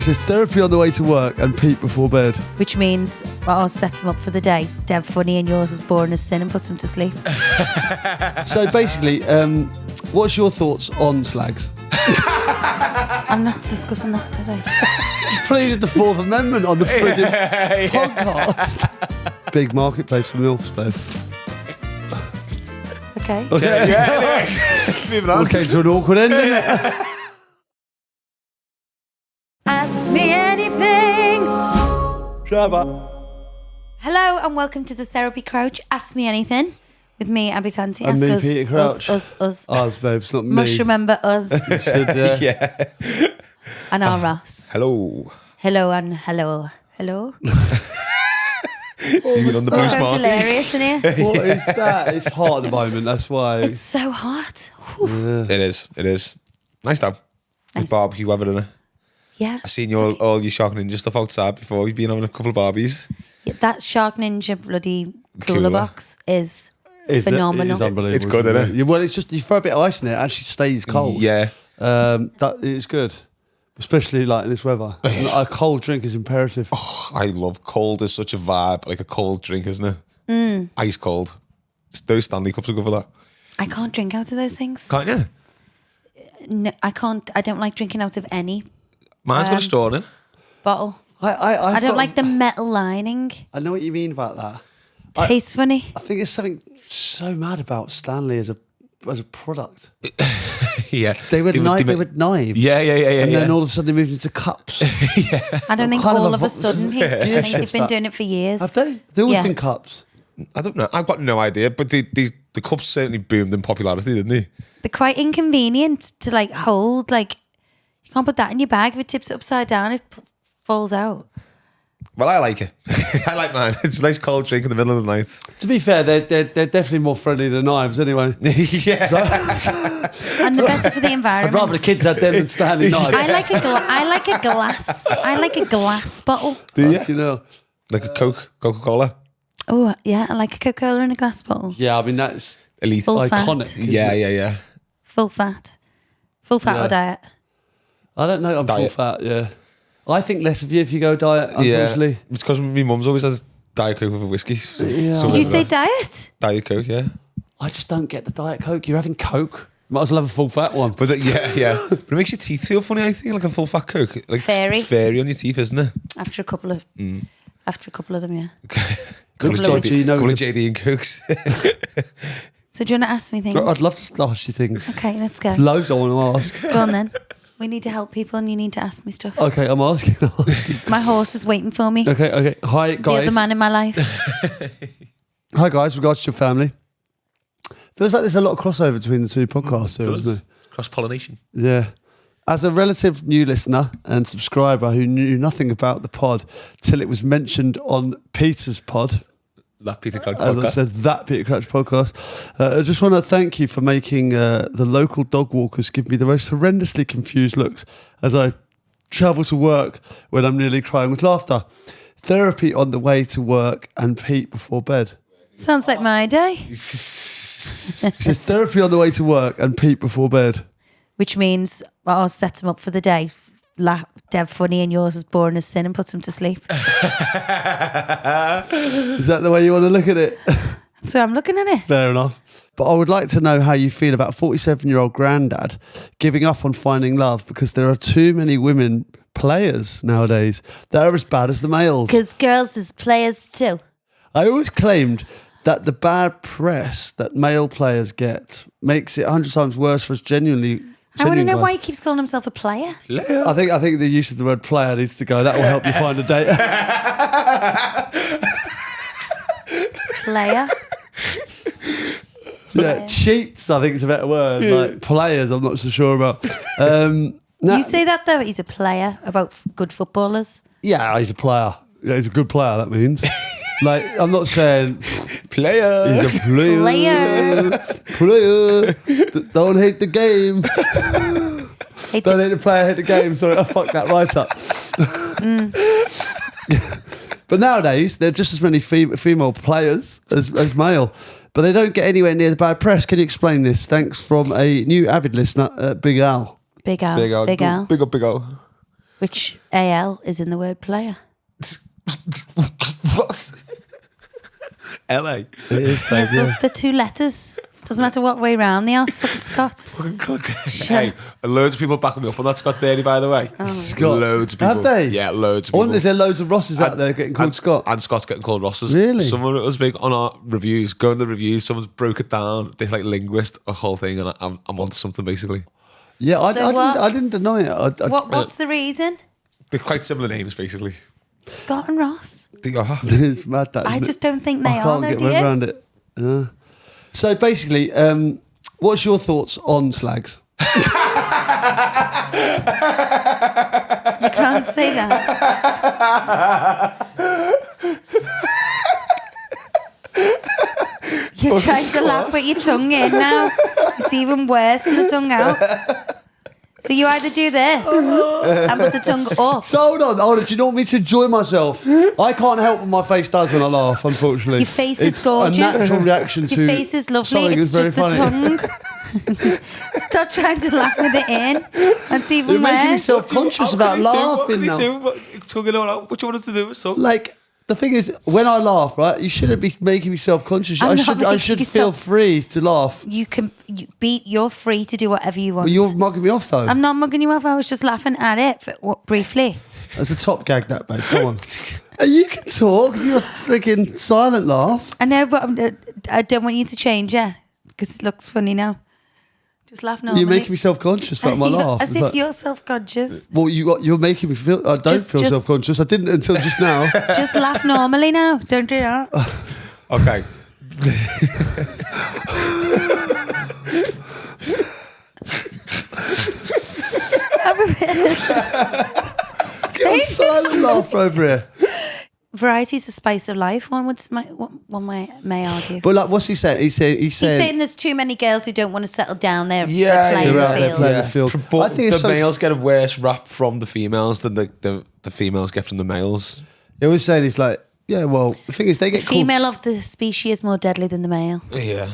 says therapy on the way to work and Pete before bed. Which means ours sets him up for the day. Dev funny and yours is boring as sin and puts him to sleep. So basically, what's your thoughts on slags? I'm not discussing that today. You pleaded the Fourth Amendment on the friggin' podcast. Big marketplace for MILFs, babe. Okay. Yeah. Moving on. We came to an awkward end, didn't it? Ask me anything. Shabba. Hello and welcome to the Therapy Crouch. Ask me anything with me, Abby Planty. And Ask me, us, Peter Crouch. Us. Ours, babe, it's not me. Must remember us You should, Yeah. and our Ross. Hello. Hello and hello. Hello. You on the blue I'm Smarties? delirious in here. What is that? It's hot at the moment, that's why. It's so hot. It is. Nice to have. Nice. With barbecue weather in it. Yeah. I seen all your Shark Ninja stuff outside before. You've been having a couple of barbies. Yeah, that Shark Ninja bloody cooler box is phenomenal. It is unbelievable. It's good, isn't it? Yeah, well, it's just, you throw a bit of ice in it, it actually stays cold. Yeah. That it's good. Especially like in this weather. A cold drink is imperative. I love cold is such a vibe, like a cold drink, isn't it? Ice cold. Those Stanley Cups are good for that. I can't drink out of those things. Can't you? No, I can't. I don't like drinking out of any Mine's got a straw in it. bottle. I don't like the metal lining. I know what you mean about that. Tastes funny. I think there's something so mad about Stanley as a product. Yeah. They were knives. Yeah. And then all of a sudden they moved into cups. I don't think kind of all a of a sudden. I think they've been that. doing it for years. Have they? They've always Yeah. been cups. I don't know. I've got no idea. But the cups certainly boomed in popularity, didn't they? They're quite inconvenient to like hold. Like you can't put that in your bag. If it tips it upside down, it falls out. Well, I like it. I like mine. It's a nice cold drink in the middle of the night. To be fair, they're definitely more friendly than knives anyway. Yeah. And they're better for the I'd environment. rather the kids had them than Stanley knives. I like a glass. I like a glass bottle. Do you? You know. Like a Coca-Cola? Oh yeah, I like a Coca-Cola in a glass bottle. Yeah, I mean that's Elite. Full iconic. fat. Yeah. Full fat Yeah. or diet. I don't know. I'm Diet. full fat. Yeah, I think less of you if you go diet. Unfortunately, Yeah. It's because my mum's always has Diet Coke with a whiskey. Yeah. So Did you say diet? Diet Coke, yeah. I just don't get the Diet Coke. You're having Coke. Might as well have a full fat one. But yeah. But it makes your teeth feel funny, I think, like a full fat Coke. Like Fairy. Fairy on your teeth, isn't it? After a couple of them, yeah. Couple Couple of of JD and Cokes. So do you want to ask me things? I'd love to ask you things. Okay, let's go. Loads I want to ask. Go on then. We need to help people and you need to ask me stuff. Okay, I'm asking. My horse is waiting for me. Okay. Hi, The guys. other man in my life. Hi, guys. Regards to your family. Feels like there's a lot of crossover between the two podcasts here, Does. isn't there? Cross-pollination. Yeah. As a relative new listener and subscriber who knew nothing about the pod till it was mentioned on Peter's pod, That Peter Crouch as I podcast. said, that Peter Crouch podcast, I just want to thank you for making the local dog walkers give me the most horrendously confused looks as I travel to work when I'm nearly crying with laughter. Therapy on the way to work and Pete before bed. Sounds like my day. It says therapy on the way to work and Pete before bed. Which means ours sets him up for the day. Dev funny and yours is boring as sin and puts him to sleep. Is that the way you want to look at it? So I'm looking at it. Fair enough. But I would like to know how you feel about 47-year-old granddad giving up on finding love because there are too many women players nowadays that are as bad as the males. Because girls is players too. I always claimed that the bad press that male players get makes it 100 times worse for us genuinely. I want to know guys. why he keeps calling himself a player. I think the use of the word player needs to go. That will help you find a date. Player. Yeah, cheats, I think is a better word. Like players, I'm not so sure about. You say that though, he's a player about good footballers. Yeah, he's a player. Yeah, he's a good player, that means. Like, I'm not saying Player. he's a player. Player. Don't hate the game. Don't hate the player, hate the game. Sorry, I fucked that right up. But nowadays, there are just as many female players as male. But they don't get anywhere near the bad press. Can you explain this? Thanks from a new avid listener, Big Al. Big Al. Big Al. Big Al. Big up, Big Al. which AL is in the word player. What? LA. It is, babe, yeah. The two letters. Doesn't matter what way round they are, fucking Scott. Hey, loads of people backing me up on that Scott theory, by the way. Scott. Loads of people. Have they? Yeah, loads of I people. wonder, is there loads of Rosses out there getting called Scott? And Scott's getting called Rosses. Really? Someone that was big on our reviews, going to the reviews, someone's broke it down, this like linguist, a whole thing, and I'm onto something basically. Yeah, So what? I didn't deny it. What's the reason? They're quite similar names, basically. Scott and Ross. They are. It's mad, that, I isn't just it? don't think they I are, can't though, get do my head you? around it. So basically, what's your thoughts on slags? You can't say that. You're trying to laugh with your tongue in now. It's even worse than the tongue out. So you either do this and put the tongue up. So hold on. Do you want me to enjoy myself? I can't help what my face does when I laugh, unfortunately. Your face is It's gorgeous. a natural reaction to Your face is lovely. something It's that's very just funny. the tongue. Stop trying to laugh with it in. That's even You're making me worse. self-conscious about laughing now. What can he do? Tongue it all out. What do you want us to do? So, Like, the thing is, when I laugh, right, you shouldn't be making me self-conscious. I'm I not should making feel yourself- free to laugh. You're free to do whatever you want. But you're mugging me off, though. I'm not mugging you off. I was just laughing at it briefly. That's a top gag, that, babe. Come on. You can talk. You're a freaking silent laugh. I know, but I don't want you to change it because it looks funny now. Just laugh normally. You're making me self-conscious about my laugh. As It's if like- you're self-conscious. Well, you're making me feel. I don't Just- feel just- self-conscious. I didn't until just now. Just laugh normally now. Don't do that. okay. Get on silent laugh over here. Variety's the spice of life. One may argue. But like, what's he saying? He's He's saying there's too many girls who don't want to settle down. They're Yeah, playing they're out the there field. playing the field. But I think it's the so- males get a worse rap from the females than the females get from the males. He was saying he's like, yeah. Well, the thing is, they The get female of the species is more deadly than the male. Yeah.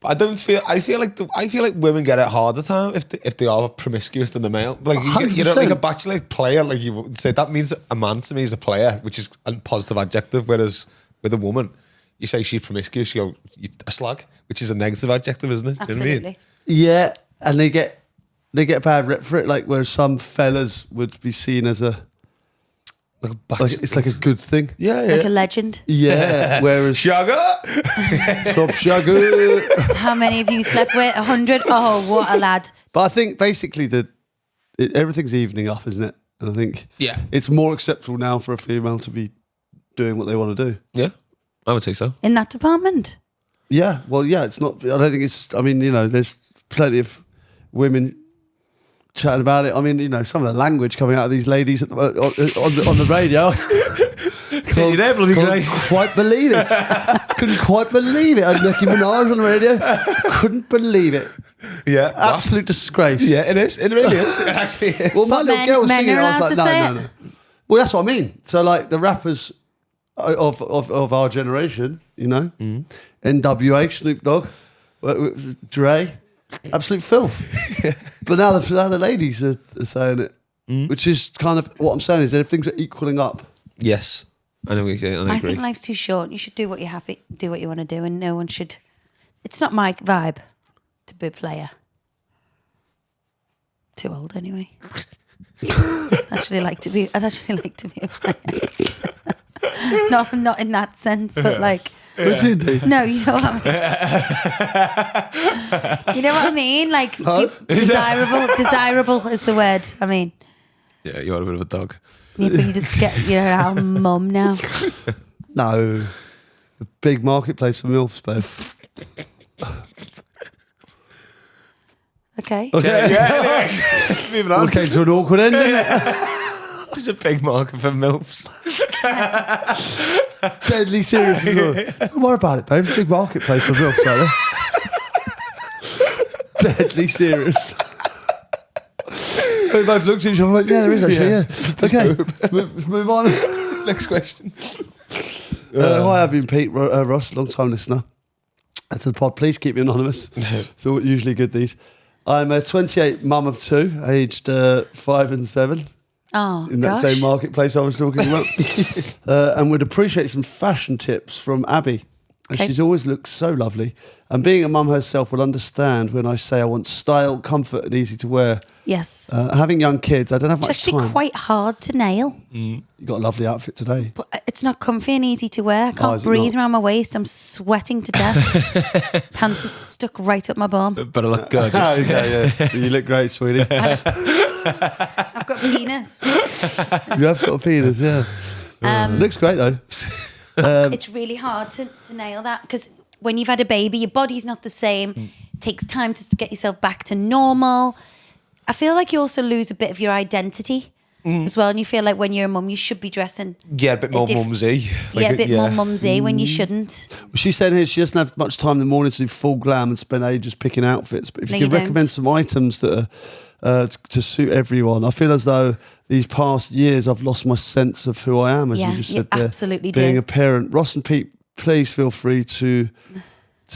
But I feel like women get it harder time if they are promiscuous than the male. Like you know, like a 100%. bachelor player, like you would say, that means a man to me is a player, which is a positive adjective. Whereas with a woman, you say she's promiscuous, you go a slag, which is a negative adjective, isn't it? Do you know what I mean? Absolutely. Yeah, and they get a bad rep for it. Like where some fellas would be seen as Like a like bachelor. it's like a good thing. yeah, Like a legend. Yeah. Whereas Sugar. stop sugar. How many of you slept with? 100? Oh, what a lad. But I think basically everything's evening up, isn't it? And I think Yeah. it's more acceptable now for a female to be doing what they want to do. Yeah, I would say so. In that department. Yeah, well, yeah, it's not. I don't think it's. I mean, there's plenty of women chatting about it. I mean, some of the language coming out of these ladies on the radio. You're there, bloody Couldn't quite believe it. Couldn't quite believe it. And Nicki Minaj on the radio. Couldn't believe it. Yeah, Absolute disgrace. Yeah, it is. It really is. It actually is. Well, my But little girl was men singing. are I was allowed like, to say no. Well, that's what I mean. So, like the rappers of our generation, NWA, Snoop Dogg, Dre, absolute filth. But now the ladies are saying it, which is kind of what I'm saying is that if things are equaling up. Yes, I know. I agree. I think life's too short. You should do what you're happy, do what you want to do, and no one should. It's not my vibe to be a player. Too old anyway. I'd actually like to be a player. not in that sense, but like. What do you do? No, you know what I mean. You know what I mean? Like desirable is the word. I mean. Yeah, you are a bit of a dog. Yeah, but you just get our mum now. No. A big marketplace for MILFs, babe. Okay. Okay. Yeah, anyway. Moving on. We came to an awkward end, didn't it? There's a big market for MILFs. Deadly serious as well. Don't worry about it, babe. It's a big marketplace for MILFs out there. Deadly serious. We both looked at each other and went, yeah, there is actually, yeah. Okay, let's move on. Next question. Hi, Abbey and Pete, Ross, long-time listener to the pod. Please keep me anonymous. It's usually good, these. I'm a 28 mum of two, aged 5 and 7. in that same marketplace I was talking about. And would appreciate some fashion tips from Abbey. And she's always looked so lovely. And being a mum herself will understand when I say I want style, comfort and easy to wear. Yes. Having young kids, I don't have much It's actually time. quite hard to nail. You got a lovely outfit today. But it's not comfy and easy to wear. I can't breathe around my waist. I'm sweating to death. Pants are stuck right up my bum. But I look gorgeous. Yeah. You look great, sweetie. I've got a penis. You have got a penis, yeah. Looks great though. It's really hard to nail that because when you've had a baby, your body's not the same. It takes time to get yourself back to normal. I feel like you also lose a bit of your identity as well. And you feel like when you're a mum, you should be dressing. Yeah, a bit more mumsy. Like a bit more mumsy when you shouldn't. Well, she's saying here she doesn't have much time in the morning to do full glam and spend ages picking outfits. But if you could recommend some items that are to suit everyone, I feel as though these past years I've lost my sense of who I am, as you just said there. Absolutely being a parent. Ross and Pete, please feel free to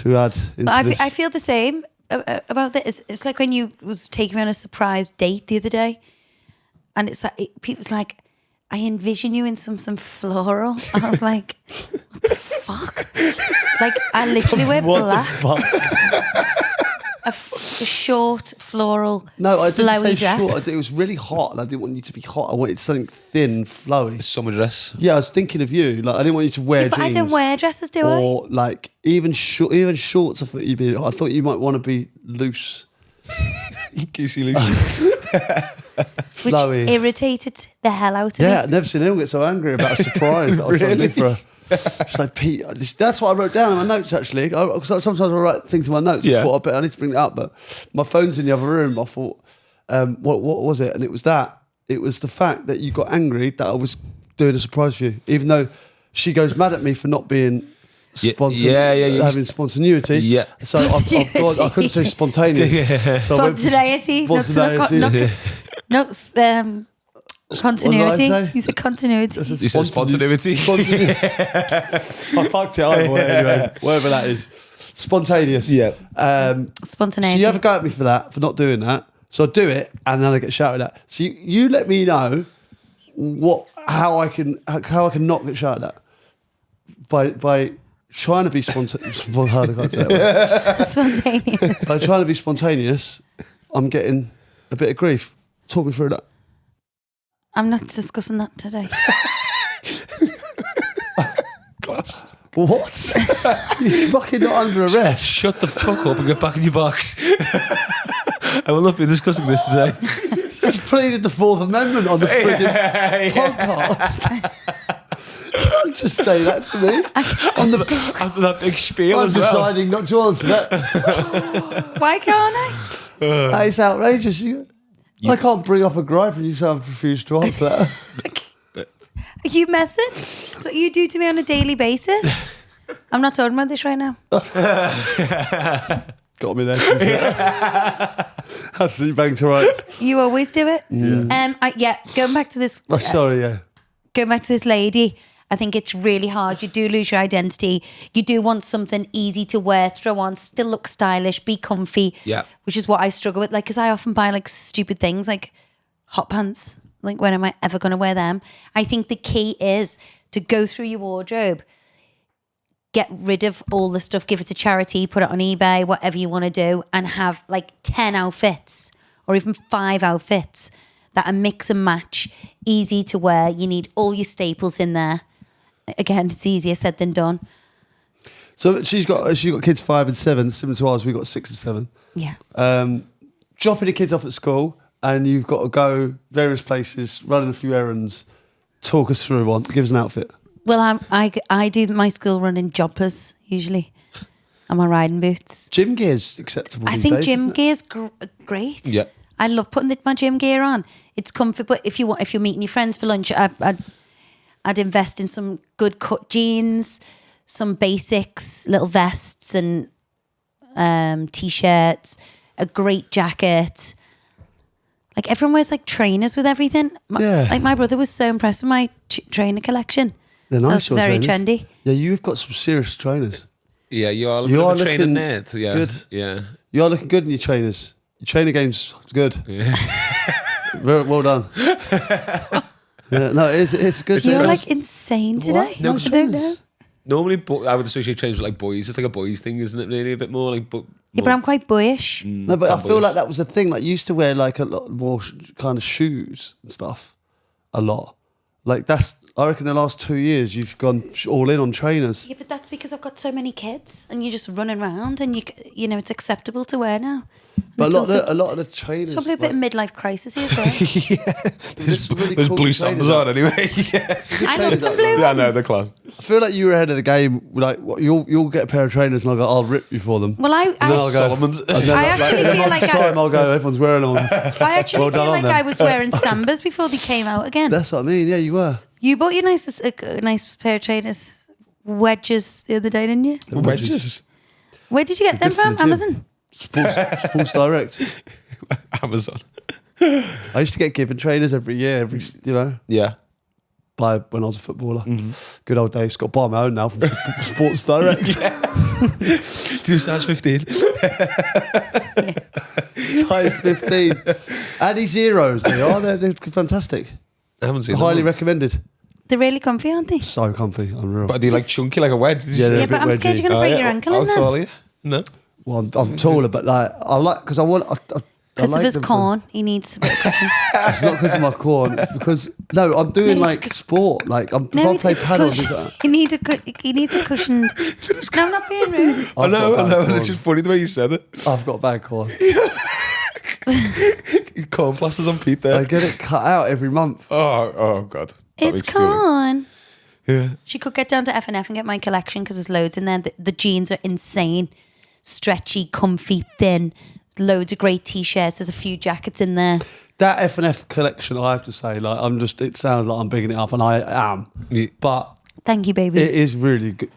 add into this. I feel the same about this. It's like when you was taking me on a surprise date the other day, and it's like people's like, I envision you in something floral. I was like, what the fuck? Like I literally wear black. A short floral. No, I didn't say dress. short. It was really hot, and I didn't want you to be hot. I wanted something thin, flowy. Summer dress. Yeah, I was thinking of you. Like I didn't want you to wear jeans. But I don't wear dresses, do I? Or like even shorts. I thought you'd be. I thought you might want to be loose. Goosey loosey. Which flowy. irritated the hell out of me. Yeah, I've never seen anyone get so angry about a surprise that I was trying to do for her. She's like, Pete, that's what I wrote down in my notes actually. Sometimes I write things in my notes. I thought I need to bring it up, but my phone's in the other room. I thought, what was it? And it was that. It was the fact that you got angry that I was doing a surprise for you, even though she goes mad at me for not being having spontaneity. Yeah. So I couldn't say spontaneous. So Spontaneity. No, continuity. You said continuity. You said spontaneity. I fucked it either way anyway. Whatever that is. Spontaneous. Yeah. Spontaneity. So you ever go at me for that, for not doing that? So I do it and then I get shouted at. So you let me know how I can not get shouted at by trying to be spontaneous. Spontaneous. By trying to be spontaneous, I'm getting a bit of grief. Talk me through that. I'm not discussing that today. Class. What? You're fucking not under arrest. Shut the fuck up and get back in your box. I will not be discussing this today. Just pleaded the Fourth Amendment on the frigging podcast. You can't just say that to me. After that big spiel I'm as well. deciding not to answer that. Why can't I? That is outrageous. I can't bring up a gripe and you say I've refused to answer that. Are you messing? That's what you do to me on a daily basis. I'm not talking about this right now. Got me there. Absolutely banged to rights. You always do it. Going back to this. Going back to this lady. I think it's really hard. You do lose your identity. You do want something easy to wear, throw on, still look stylish, be comfy. Yeah. Which is what I struggle with. Like, because I often buy like stupid things like hot pants. Like, when am I ever going to wear them? I think the key is to go through your wardrobe, get rid of all the stuff, give it to charity, put it on eBay, whatever you want to do, and have like 10 outfits or even 5 outfits that are mix and match, easy to wear. You need all your staples in there. Again, it's easier said than done. So she's got kids 5 and 7, similar to ours. We've got 6 and 7. Yeah. Dropping the kids off at school, and you've got to go various places, running a few errands. Talk us through one. Give us an outfit. Well, I do my school run in jumpers usually, and my riding boots. Gym gear's acceptable. I think gym gear's great. Yeah. I love putting my gym gear on. It's comfy, but if you're meeting your friends for lunch, I'd invest in some good cut jeans, some basics, little vests and t-shirts, a great jacket. Like everyone wears like trainers with everything. Like my brother was so impressed with my trainer collection. They're nice. So it's very trendy. Yeah, you've got some serious trainers. Yeah, you are looking a trainer nerd. Yeah. Good. Yeah. You are looking good in your trainers. Your trainer game's good. Yeah. Well done. Yeah, no, it's good. You're to like insane today. No, I don't know. Normally, I would associate trainers with like boys. It's like a boys thing, isn't it? Really, a bit more like. Yeah, but I'm quite boyish. No, but I feel tomboyish. like that was the thing. Like, you used to wear like a lot more kind of shoes and stuff. A lot. Like I reckon the last 2 years you've gone all in on trainers. Yeah, but that's because I've got so many kids, and you're just running around, and you know it's acceptable to wear now. But It's also- a lot of the trainers. It's probably a bit of midlife crisis here, sorry. There's blue sandals on anyway. Yeah. I love the blue Yeah, no, ones. they're class. I feel like you were ahead of the game. Like, you'll get a pair of trainers, and I'll rip you for them. Well, I'll go. Solomon's. I actually in a feel month's like time, I'll go. Everyone's wearing them. I actually Well done feel on like them. I was wearing Sambas before they came out again. That's what I mean. Yeah, you were. You bought your a nice pair of trainers, wedges, the other day, didn't you? Wedges. Where did you get them good for from? the gym. Amazon? Sports Direct. Amazon. I used to get given trainers every year. Yeah. By when I was a footballer. Good old days. Got to buy my own now from Sports Direct. Do size 15. Size 15. Addy Zeros, they are. They're fantastic. I haven't seen Highly them. recommended. They're really comfy, aren't they? So comfy. Unreal. But are they like chunky, like a wedge? Did you Yeah, say? they're Yeah, a but bit I'm scared wedgy. you're going to break your ankle How in them. tall are you? No. Well, I'm taller, but like I like because I want. I Because like of his them for- corn, he needs a bit of cushion. It's not because of my corn. It's because I'm doing No, it's like sport. Like if I play it's paddle, cushion. things like that. He needs a cushion. No, I'm not being rude. I know. got bad It's corn. just funny the way you said it. I've got bad corn. Corn plasters on Pete I there. get it cut out every month. Oh God. That It's makes you feel it. corn. Yeah. She could get down to F&F and get my collection because there's loads in there. The jeans are insane. Stretchy, comfy, thin. Loads of great t-shirts. There's a few jackets in there. That F&F collection, I have to say, like it sounds like I'm bigging it up, and I am. Yeah. But Thank you, baby. it is really good.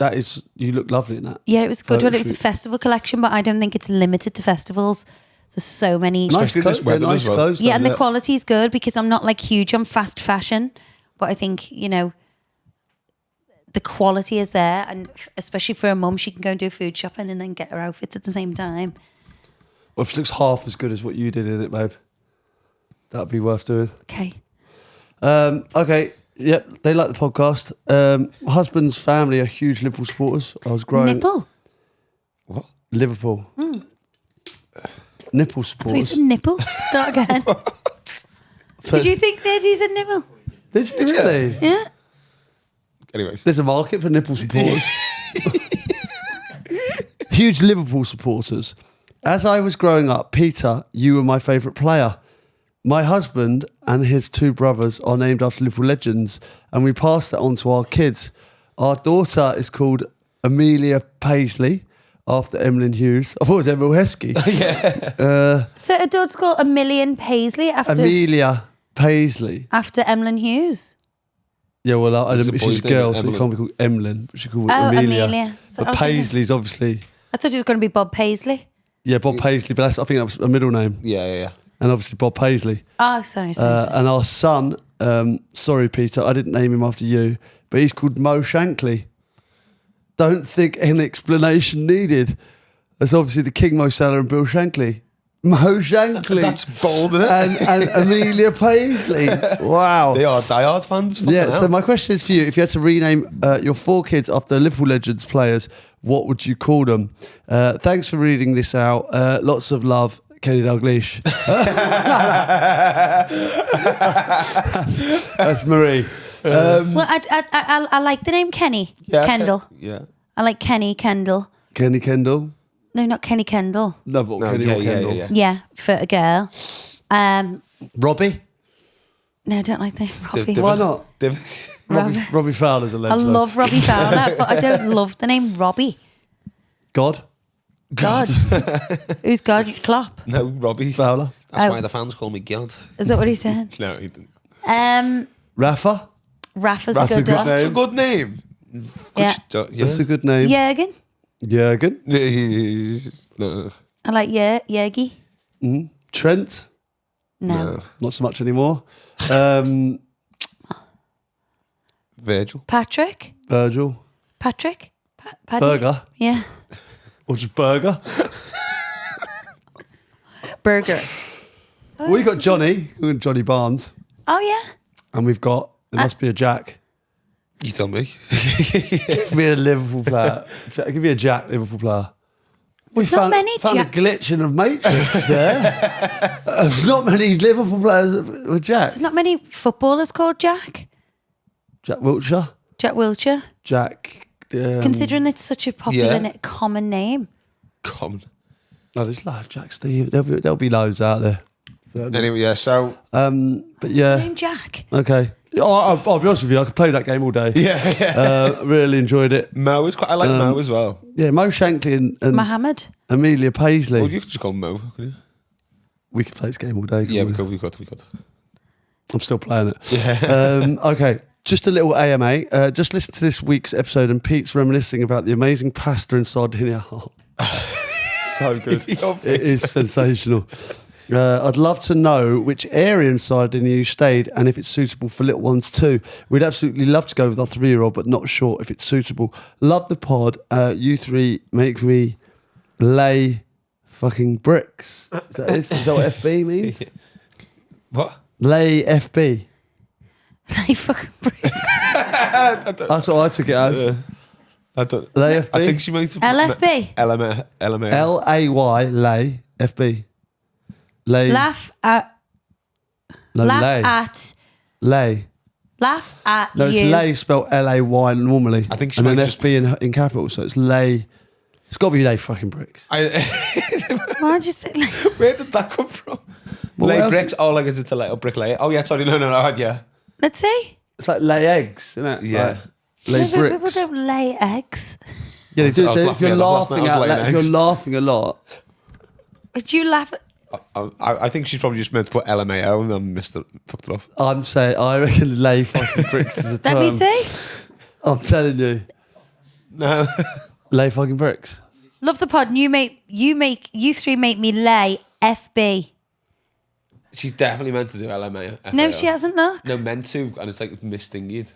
You look lovely in that. Yeah, it was good. Photo Well, it was a shoot. festival collection, but I don't think it's limited to festivals. There's so many. Nice Especially this clothes, weather nice as well. clothes, Yeah, and the though, quality's good because I'm not like huge on fast fashion, but I think, the quality is there, and especially for a mum, she can go and do food shopping and then get her outfits at the same time. Well, if it looks half as good as what you did in it, babe, that'd be worth doing. Okay. Okay. Yep, they like the podcast. My husband's family are huge Liverpool supporters. I was growing Nipple. What? Liverpool. Nipple So you supporters. said nipple. Start again. Did you think that he said nipple? Did you really? Yeah. Anyway. There's a market for nipple supporters. Huge Liverpool supporters. As I was growing up, Peter, you were my favourite player. My husband and his two brothers are named after Liverpool legends, and we passed that on to our kids. Our daughter is called Amelia Paisley, after Emlyn Hughes. I thought it was Emil Heskey. So a daughter's called Amelia Paisley Amelia Paisley. after Emlyn Hughes. Yeah, well, It's a she's boy's a name, girl, so you Emlyn. can't be called Emlyn, but she's called Oh, Amelia. Amelia. So I But was thinking- Paisley's obviously, I thought it was going to be Bob Paisley. yeah, Bob Paisley, but I think that was a middle name. Yeah. And obviously Bob Paisley. Oh, sorry. And our son, sorry, Peter, I didn't name him after you, but he's called Mo Shankly. Don't think any explanation needed. That's obviously the King Mo Salah and Bill Shankly. Mo Shankly. That's bold, isn't it? and Amelia Paisley. Wow. They are diehard fans. Yeah, fucking so hell. my question is for you. If you had to rename your 4 kids after Liverpool Legends players, what would you call them? Thanks for reading this out. Lots of love, Kenny Dalglish. That's Marie. well, I like the name Kenny. Yeah, Kendall. Yeah. I like Kenny Kendall. Kenny Kendall. No, not Kenny Kendall. No, but No, Kenny yeah, or Kendall. yeah. Yeah, for a girl. Robbie? No, I don't like the name Robbie. Div- Why not? Robbie. Robbie Fowler's a I legend. love Robbie Fowler, but I don't love the name Robbie. God? God. Who's God? Klopp. No, Robbie. Fowler? That's Oh. why the fans call me God. Is that what he said? No, he didn't. Rafa? Rafa's That's a a good good one. That's a name. good name. Yeah. That's a good name. Jürgen. Jürgen? No. I like Jürgi. Trent? No. Not so much anymore. Virgil. Patrick. Virgil? Patrick. Paddy? Burger? Yeah. Or just Burger? Burger. We got Johnny, Johnny Barnes, Oh yeah. and we've got, there must be a Jack. You tell me. Give me a Liverpool player. Give me a Jack, Liverpool player. There's not many found Jack. a glitch in the matrix there. There's not many Liverpool players with Jack. There's not many footballers called Jack. Jack Wiltshire. Jack Wiltshire. Jack. Considering it's such a popular, common name. Common. Oh, there's loads. Jack Steve. There'll be loads out there. Certainly. Anyway, yeah. So. But yeah. Name Jack. Okay. I'll be honest with you. I could play that game all day. Yeah. Really enjoyed it. Mo is quite. I like Mo as well. Yeah, Mo Shankly and Mohammed. Amelia Paisley. Well, you could just call him Mo, couldn't you? We could play this game all day. Yeah, couldn't we could. I'm still playing it. Yeah. Okay. Just a little AMA. Just listen to this week's episode, and Pete's reminiscing about the amazing pasta in Sardinia. Oh, so good. It is sensational. I'd love to know which area in Sardinia you stayed and if it's suitable for little ones too. We'd absolutely love to go with our 3-year-old, but not sure if it's suitable. Love the pod. You three make me lay fucking bricks. Is that what FB means? What? Lay FB. Lay fucking bricks. That's what I took it as. I don't. Lay FB. I think she means LFB. LMA. LAY lay FB. Lay. Laugh at. No, laugh lay. at. Lay. Laugh at No, you. it's lay spelled LAY normally. I think she and then meant FB in capital, so it's lay. It's got to be lay fucking bricks. Why'd you say like? Where did that come from? Well, lay what bricks? else? Oh, like is it a little bricklayer? Oh yeah, sorry, no, yeah. Let's see. It's like lay eggs, isn't it? Yeah. Like, lay People bricks. don't lay eggs. Yeah, they do. I was If you're laughing at that last night, I was laughing laying if you're eggs. laughing a lot, Would you laugh at? I think she's probably just meant to put LMAO and then fucked it off. I'm saying I reckon lay fucking bricks is a term. Let me see. I'm telling you, No. lay fucking bricks. Love the pod. You three make me lay FB. She's definitely meant to do LMAO. No, she hasn't though. No, meant to, and it's like missed-thingied.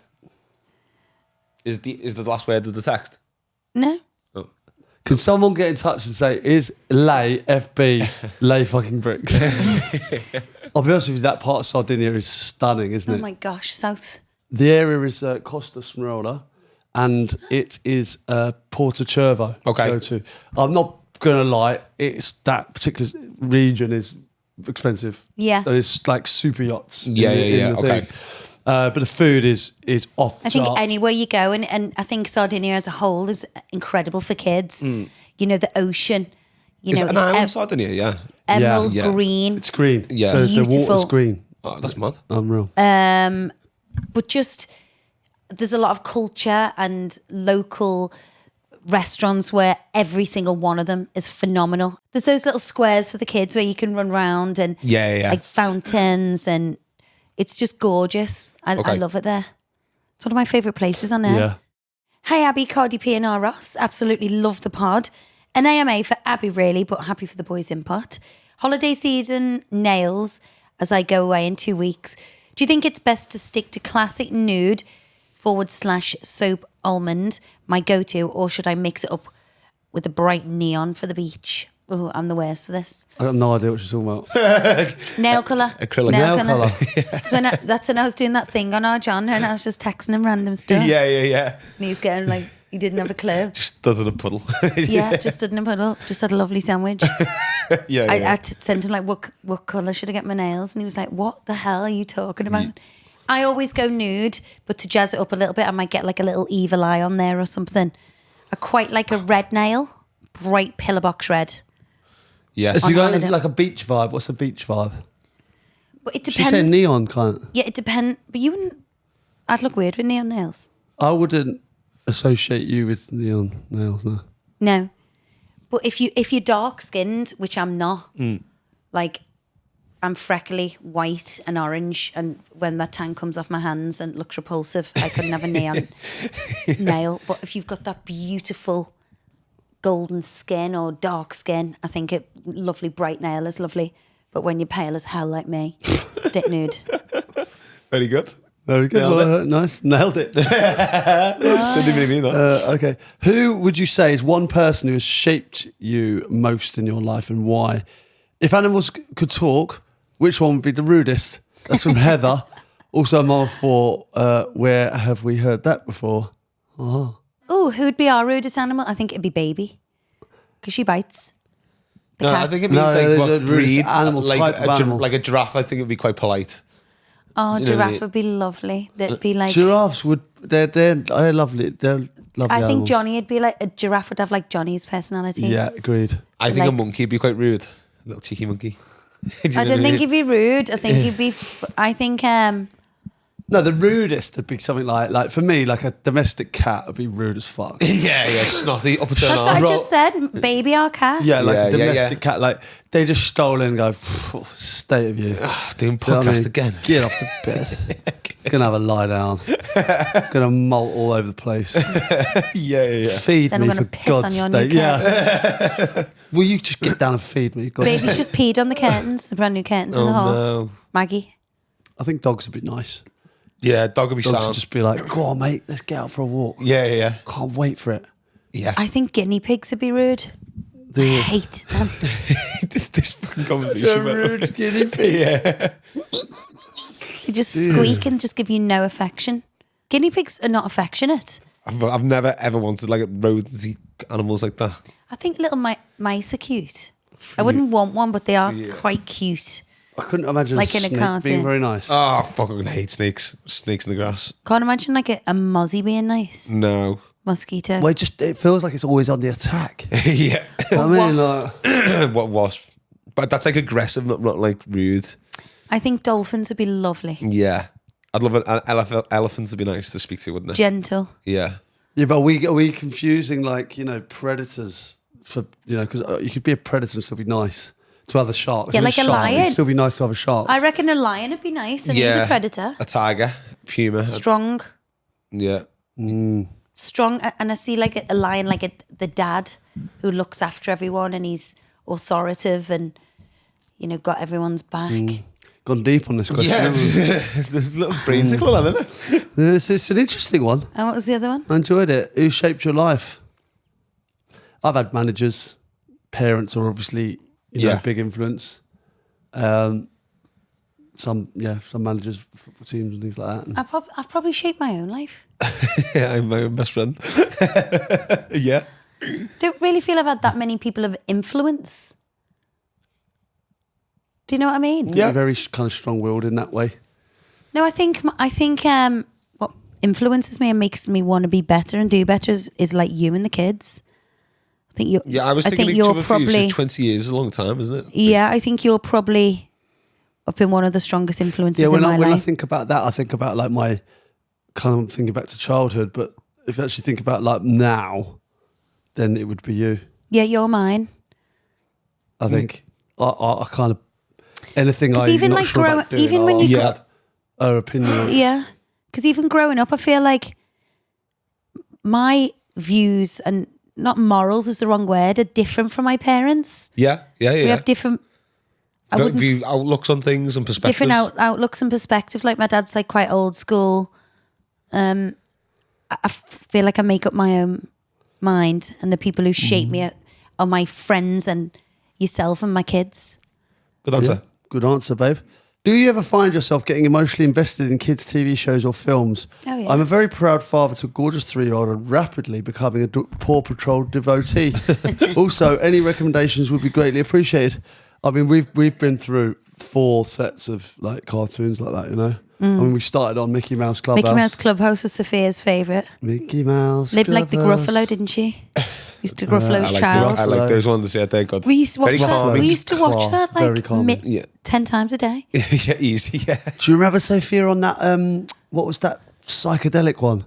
Is the last word of the text? No. Oh. Can someone get in touch and say, is lay FB lay fucking bricks? I'll be honest with you, that part of Sardinia is stunning, isn't Oh it? my gosh, South. The area is Costa Smeralda, and it is Porto Cervo. Okay. Go to. I'm not going to lie, it's that particular region is expensive. Yeah. It's like super yachts. Yeah. the Okay. thing. But the food is off the I think charts. anywhere you go, and I think Sardinia as a whole is incredible for kids. You know, the ocean. You Is know, it an it's island, Sardinia? Yeah. emerald Yeah. green. It's green. Yeah. So the water's Beautiful. green. Oh, that's mad. Unreal. But just there's a lot of culture and local restaurants where every single one of them is phenomenal. There's those little squares for the kids where you can run around and Yeah. like fountains, and it's just gorgeous. I love it there. It's one of my favourite places on there. Yeah. Hi Abby, Cardi P and R Ross. Absolutely love the pod. An AMA for Abby really, but happy for the boys' input. Holiday season nails as I go away in 2 weeks. Do you think it's best to stick to classic nude /soap almond, my go-to, or should I mix it up with a bright neon for the beach? Oh, I'm the worst for this. I got no idea what you're talking about. Nail colour. Acrylic. Nail colour. That's when I was doing that thing on our John and I was just texting him random stuff. Yeah. And he's getting like, he didn't have a clue. Just does it a puddle. Yeah, just stood in a puddle, just had a lovely sandwich. Yeah. I had to send him like, what colour should I get my nails? And he was like, what the hell are you talking about? I always go nude, but to jazz it up a little bit, I might get like a little evil eye on there or something. I quite like a red nail, bright pillar box red. Yes. So you got holiday. like a beach vibe. What's a beach vibe? But it She depends. said neon kind of. Yeah, it depends. But you wouldn't. I'd look weird with neon nails. I wouldn't associate you with neon nails, no. No, but if you're dark skinned, which I'm not, like I'm freckly, white and orange, and when that tan comes off my hands and looks repulsive, I couldn't have a neon nail. But if you've got that beautiful golden skin or dark skin, I think a lovely bright nail is lovely. But when you're pale as hell like me, stick nude. Very good. Very good. Nailed Well, nice. Nailed it. Didn't even mean that. Okay. Who would you say is one person who has shaped you most in your life and why? If animals could talk, Which one would be the rudest? That's from Heather. Also, I'm all for where have we heard that before? Oh, who'd be our rudest animal? I think it'd be Baby, because she bites. The No, cat. I think it'd be No, like the what rudest breed, animal, type of animal. like a giraffe. I think it'd be quite polite. Oh, You know what I giraffe mean? would be lovely. They'd be like. giraffes they're lovely. They're lovely. I think animals. Johnny would be like a giraffe would have like Johnny's personality. Yeah, agreed. I think a Like- monkey would be quite rude. A little cheeky monkey. Do you know I what don't think mean? he'd be rude. I think he'd be. I think. No, the rudest would be something like for me, like a domestic cat would be rude as fuck. Yeah, snotty, up and down. That's what I just said. Baby, our cat. Yeah, like Yeah, a yeah, domestic yeah. cat. Like they just stroll in and go, state of you. Doing You know what I podcast mean? again. Get off the bed. Gonna have a lie down. Gonna molt all over the place. Yeah. Feed Then me I'm for gonna piss on God's your new sake. Yeah. Will you just get down and feed me? God. Baby's just peed on the curtains, the brand new curtains in the hall. No. Maggie. I think dogs would be nice. Yeah, dog would be Dogs would sound. just be like, go on, mate, let's get out for a walk. Yeah. Can't wait for it. Yeah. I think guinea pigs would be rude. I hate them. this fucking conversation. rude guinea pig. Yeah. They just squeak and just give you no affection. Guinea pigs are not affectionate. I've never ever wanted like rodent animals like that. I think little mice are cute. I wouldn't want one, but they are quite cute. I couldn't imagine Like a in a snake cartoon. being very nice. Oh, I fucking hate snakes. Snakes in the grass. Can't imagine like a mozzie being nice. No. Mosquito. Well, it feels like it's always on the attack. Yeah. Or I mean, wasps. What wasp? But that's like aggressive, not like rude. I think dolphins would be lovely. Yeah. I'd love an elephant to be nice to speak to, wouldn't it? Gentle. Yeah. Yeah, but are we confusing like, predators for, because you could be a predator and still be nice to other sharks. Yeah, If like a shark, lion. It'd still be nice to have a shark. I reckon a lion would be nice, and he's a predator. A tiger, puma. Strong. Yeah. Strong. And I see like a lion, like the dad who looks after everyone, and he's authoritative and, got everyone's back. Gone deep on this question. Yeah. haven't we? There's a little brain tickle on it, isn't it? It's an interesting one. And what was the other one? I enjoyed it. Who shaped your life? I've had managers. Parents are obviously, big influence. Some managers, football teams and things like that. I've probably shaped my own life. Yeah, I'm my own best friend. Yeah. Don't really feel I've had that many people of influence. Do you know what I mean? Yeah. You're very kind of strong-willed in that way. No, I think what influences me and makes me want to be better and do better is like you and the kids. I think you're. Yeah, I was I thinking think you're you're probably probably. 20 years is a long time, isn't it? Yeah, I think you're probably. I've been one of the strongest influences Yeah, in my when I life. think about that, I think about like my kind of thinking back to childhood. But if you actually think about like now, then it would be you. Yeah, you're mine. I think I kind of anything. Because I'm even not like sure grow, about doing, even when you Yeah. her opinion. On. Yeah, because even growing up, I feel like my views and not morals is the wrong word are different from my parents. Yeah. We have different. I wouldn't View outlooks on things and perspectives. different outlooks and perspective. Like my dad's like quite old school. I feel like I make up my own mind, and the people who shape me are my friends and yourself and my kids. Good answer. Yeah, good answer, babe. Do you ever find yourself getting emotionally invested in kids' TV shows or films? Oh, yeah. I'm a very proud father to a gorgeous 3-year-old and rapidly becoming a Paw Patrol devotee. Also, any recommendations would be greatly appreciated. I mean, we've been through 4 sets of like cartoons like that, you know. I mean, we started on Mickey Mouse Clubhouse. Mickey Mouse Clubhouse is Sophia's favourite. Mickey Mouse Lived like the Clubhouse. Gruffalo, didn't she? Used to Gruffalo's I child. like those ones. Yeah, they're good. We used to watch Very that. calming. We used to watch Class, that very like calming. Yeah. 10 times a day. Yeah, easy. Yeah. Do you remember, Sophia, on that, what was that psychedelic one?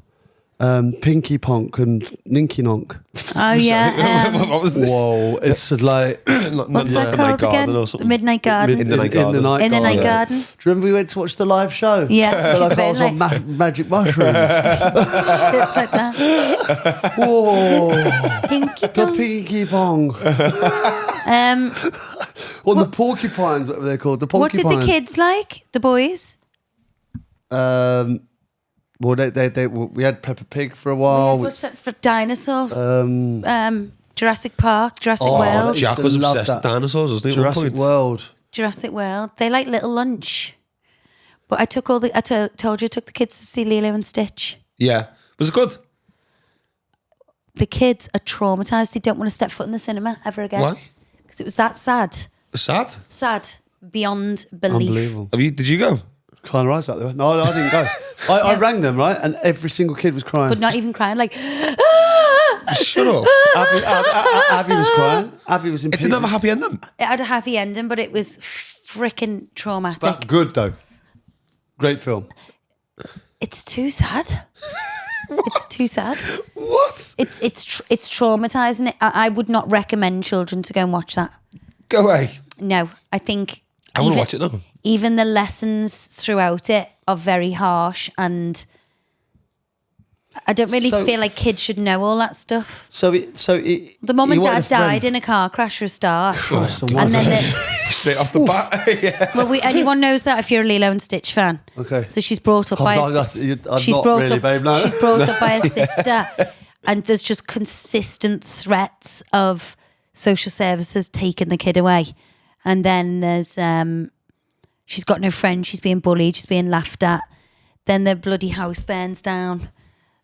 Pinky Ponk and Ninky Nonk. Oh yeah. What was this? Whoa, it's like Not What's that the called Night Garden again? or The something. Midnight Garden. In the Night Garden. In the Night Garden. Do you remember we went to watch the live show? Yeah, I felt like I it's was on very magic mushrooms. Shits like that. Whoa, Pinky the Dong. Pinky Pong. Or the porcupines, whatever they're called. The What did porcupines. the kids like? The boys? Well, we had Peppa Pig for a while. What's that for dinosaur? Jurassic Park, Jurassic World. that- Jack was Love obsessed with that. dinosaurs, wasn't he? at one Jurassic point? World. Jurassic World. They like little lunch. But I took told you I took the kids to see Lilo and Stitch. Yeah. Was it good? The kids are traumatized. They don't want to step foot in the cinema ever again. Why? Because it was that sad. Was sad? Sad beyond belief. Unbelievable. Did you go? Crying right out there. No, I didn't go. I rang them, right? And every single kid was crying. But not even crying, like, Shut up. Abby was crying. Abby was in It didn't have a happy ending. it had a happy ending, but it was freaking traumatic. But good, though. Great film. It's too sad. It's too sad. What? It's traumatizing. I would not recommend children to go and watch that. Go away. No, I think I want to watch it now. even the lessons throughout it are very harsh, and I don't really feel like kids should know all that stuff. So The mum and dad died in a car crash for a start, and then Straight off the bat. Yeah. well, anyone knows that if you're a Lilo and Stitch fan. Okay. So she's brought up by she's brought up by a sister, and there's just consistent threats of social services taking the kid away, and then there's she's got no friends, she's being bullied, she's being laughed at, then the bloody house burns down,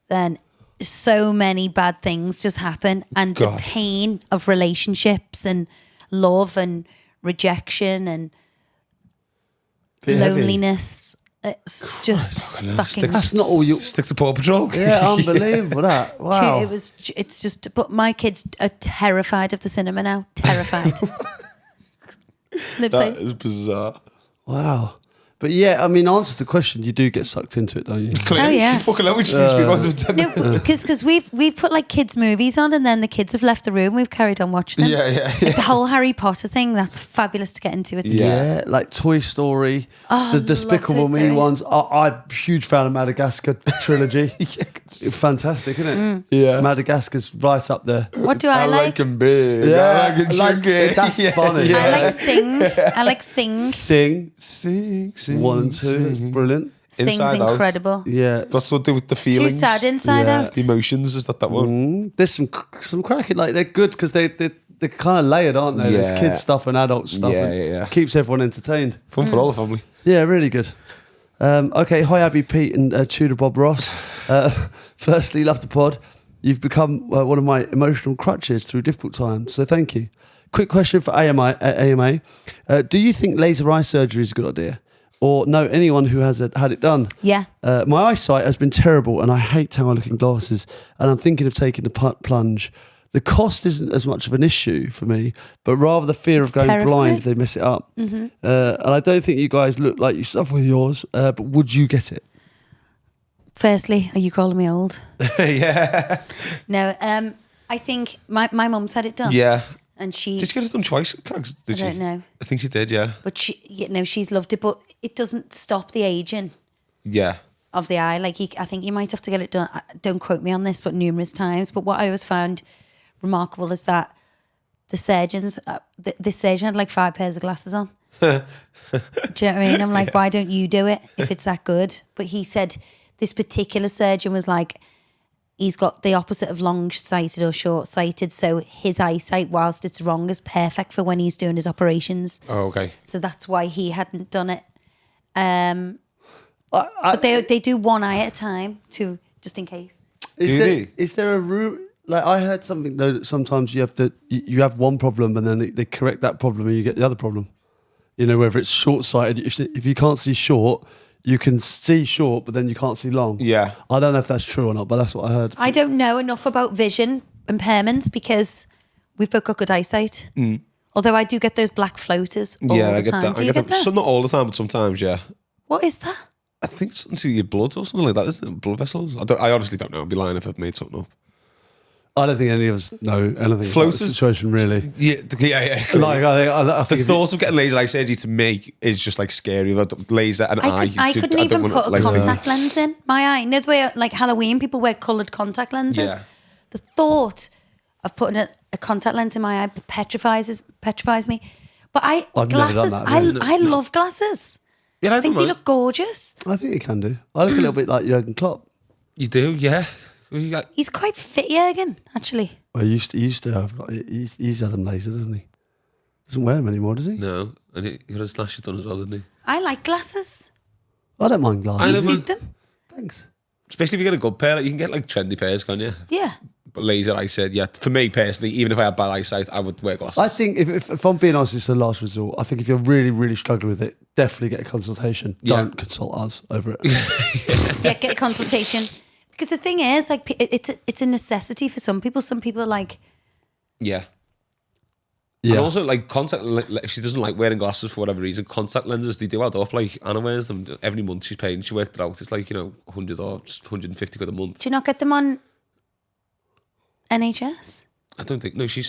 then so many bad things just happen, and God. the pain of relationships and love and rejection and loneliness. It's just fucking. That's not all you. Stick to Paw Patrol. Yeah, unbelievable. That. Wow. It's just. But my kids are terrified of the cinema now. Terrified. That is bizarre. Wow. But yeah, I mean, answer the question, you do get sucked into it, don't you? Oh yeah. Fucking hell, we just been on to No, because we've put like kids' movies on, and then the kids have left the room. We've carried on watching them. Yeah. Like the whole Harry Potter thing. That's fabulous to get into with the kids. Yeah, like Toy Story, the Despicable Toy Me Story. ones. I'm a huge fan of Madagascar trilogy. It's fantastic, isn't it? Yeah. Madagascar's right up there. What do I like? them big. Yeah, I like them like- chunky. that's funny. Yeah. I like sing. I like sing. Sing, Sing. 1 and 2, brilliant. Sing's Inside Out. incredible. Yeah. That's what do with the It's too feelings. sad inside Yeah. out. The emotions, is that one? There's some cracking, like they're good because they're kind of layered, aren't they? Yeah. There's kids stuff and adult stuff. Yeah, and yeah. Keeps everyone entertained. Fun for all the family. Yeah, really good. Okay, hi Abbey, Pete and Tudor Bob Ross. Firstly, love the pod. You've become one of my emotional crutches through difficult times, so thank you. Quick question for AMA. Do you think laser eye surgery is a good idea? Or know anyone who has had it done? Yeah. My eyesight has been terrible and I hate how I look in glasses, and I'm thinking of taking the plunge. The cost isn't as much of an issue for me, but rather the fear of going terrifying. blind if they mess it up. And I don't think you guys look like you suffer with yours, but would you get it? Firstly, are you calling me old? Yeah. No. I think my mum's had it done. Yeah. And she. Did she get it done twice, Cags? Did she? I don't know. I think she did, yeah. But she's loved it, but it doesn't stop the aging Yeah. of the eye. Like, I think you might have to get it done. Don't quote me on this, but numerous times. But what I always found remarkable is that the surgeons, this surgeon had like 5 pairs of glasses on. Do you know what I mean? I'm like, why don't you do it if it's that good? But he said this particular surgeon was like, he's got the opposite of long-sighted or short-sighted, so his eyesight, whilst it's wrong, is perfect for when he's doing his operations. Oh, okay. So that's why he hadn't done it. But they do one eye at a time, just in case. Is there a route? Like I heard something though that sometimes you have one problem and then they correct that problem and you get the other problem. You know, whether it's short-sighted, if you can't see short, you can see short, but then you can't see long. Yeah. I don't know if that's true or not, but that's what I heard. I don't know enough about vision impairments because we've both got good eyesight. Although I do get those black floaters all Yeah, the I get time. that. Do you get that? So not all the time, but sometimes, yeah. What is that? I think it's into your blood or something like that, isn't it? Blood vessels? I honestly don't know. I'd be lying if I'd made something up. I don't think any of us know anything about the Floaters? situation, really. Yeah. Like, I The think thought of getting laser eye surgery to me is just like scary. That laser and eye. I couldn't don't even want put a like, contact lens in my eye. You know the way like Halloween people wear coloured contact lenses? Yeah. The thought of putting a contact lens in my eye petrifies me. But I've never done glasses, that, really. I love glasses. Yeah, I think they look gorgeous. I think you can do. I look a little bit like Jurgen Klopp. You do, yeah. You got, He's quite fit, Jurgen, actually. Well, he used to have. He's had them laser, doesn't he? Doesn't wear them anymore, does he? No, and he got his lashes done as well, didn't he? I like glasses. I don't mind You glasses. suit them. Thanks. Especially if you get a good pair, like you can get like trendy pairs, can't you? Yeah. But laser, I said, yeah. For me personally, even if I had bad eyesight, I would wear glasses. I think if I'm being honest, it's the last resort. I think if you're really, really struggling with it, definitely get a consultation. Yeah. Don't consult us over it. Yeah, get a consultation. Because the thing is, like, it's a necessity for some people. Some people are like, Yeah. Yeah. And also, like, if she doesn't like wearing glasses for whatever reason, contact lenses, they do add up. Like, Anna wears them every month she's paying. She worked it out. It's like, 100 or just 150 quid a month. do you not get them on NHS? I don't think, no, she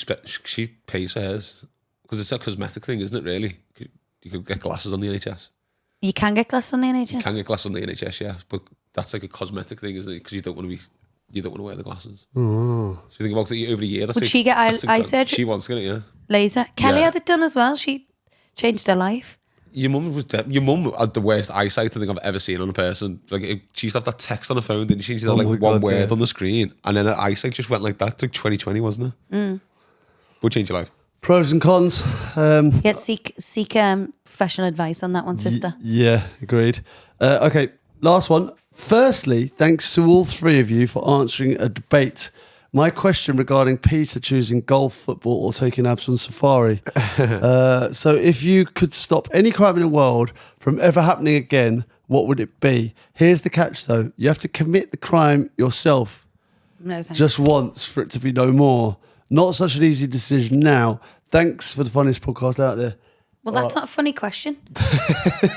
pays for hers. Because it's a cosmetic thing, isn't it, really? You could get glasses on the NHS. You can get glasses on the NHS? You can get glasses on the NHS, yeah. But that's like a cosmetic thing, isn't it? Because you don't want to wear the glasses. Oh. So you think about it over a year. Would she get eye surgery? She wants to get it, yeah. Laser. Kelly Yeah. had it done as well. She changed her life. Your mum had the worst eyesight I think I've ever seen on a person. Like she used to have that text on her phone, didn't she? She had Oh my like one God, word yeah. on the screen, and then her eyesight just went like that. It's like 2020, wasn't it? Would change your life. Pros and cons. Yeah, seek professional advice on that one, sister. Yeah, agreed. Okay, last one. Firstly, thanks to all three of you for answering a debate. My question regarding Peter choosing golf, football, or taking abs on safari. So if you could stop any crime in the world from ever happening again, what would it be? Here's the catch, though. You have to commit the crime yourself No, thanks. just once for it to be no more. Not such an easy decision now. Thanks for the funniest podcast out there. Well, that's not a funny question.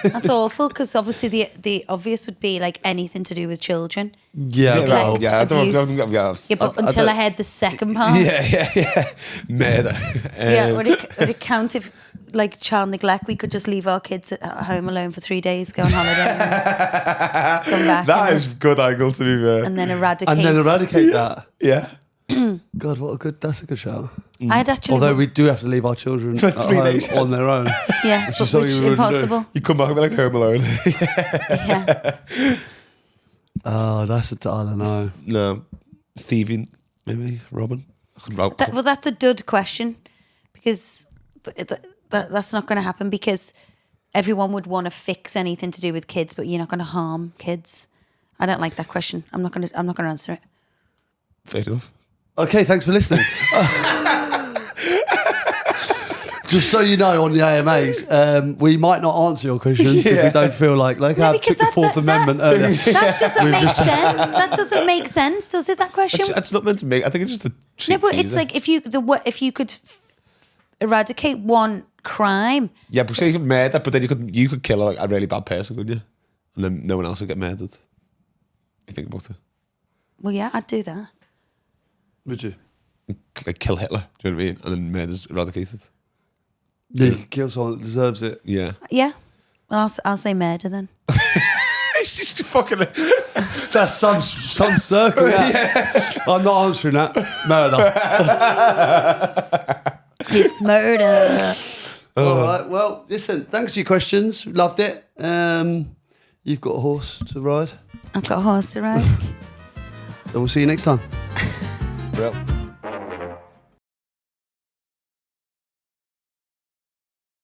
That's awful, because obviously the obvious would be like anything to do with children. Yeah, Neglect, well, yeah, I don't. abuse. Yeah, but until I don't- heard the second part. Yeah. Murder. Yeah, would it count if, like, child neglect, we could just leave our kids at home alone for 3 days, go on holiday, and come back, That is good angle to be fair. and then eradicate. and then eradicate that. Yeah. God, that's a good shout. I'd actually, Although we do have to leave our children For at 3 home days. on their own. yeah, which but is something which we wouldn't do. impossible. You come back and be like Home Alone. Yeah, Oh, I don't know. No, thieving maybe robbing. I could rob. well, that's a dud question, because that's not going to happen, because everyone would want to fix anything to do with kids, but you're not going to harm kids. I don't like that question. I'm not going to answer it. Fair enough. Okay, thanks for listening. Just so you know, on the AMAs, we might not answer your questions if we don't feel like I took because the Fourth Amendment earlier. That doesn't make sense. That doesn't make sense, does it? That question. It's not meant to make. I think it's just a cheap No, but it's teaser. like if you could eradicate one crime. Yeah, but say murder, but then you could kill a really bad person, couldn't you? And then no one else would get murdered. You think about it. Well, yeah, I'd do that. Would you? Like kill Hitler, do you know what I mean? And then murder's eradicated. Yeah, you can kill someone that deserves it. Yeah. Yeah. Well, I'll say murder then. It's just fucking. That's some circle. That. I'm not answering that. Murder. It's murder. All right. Well, listen. Thanks for your questions. Loved it. You've got a horse to ride. I've got a horse to ride. So we'll see you next time. Real.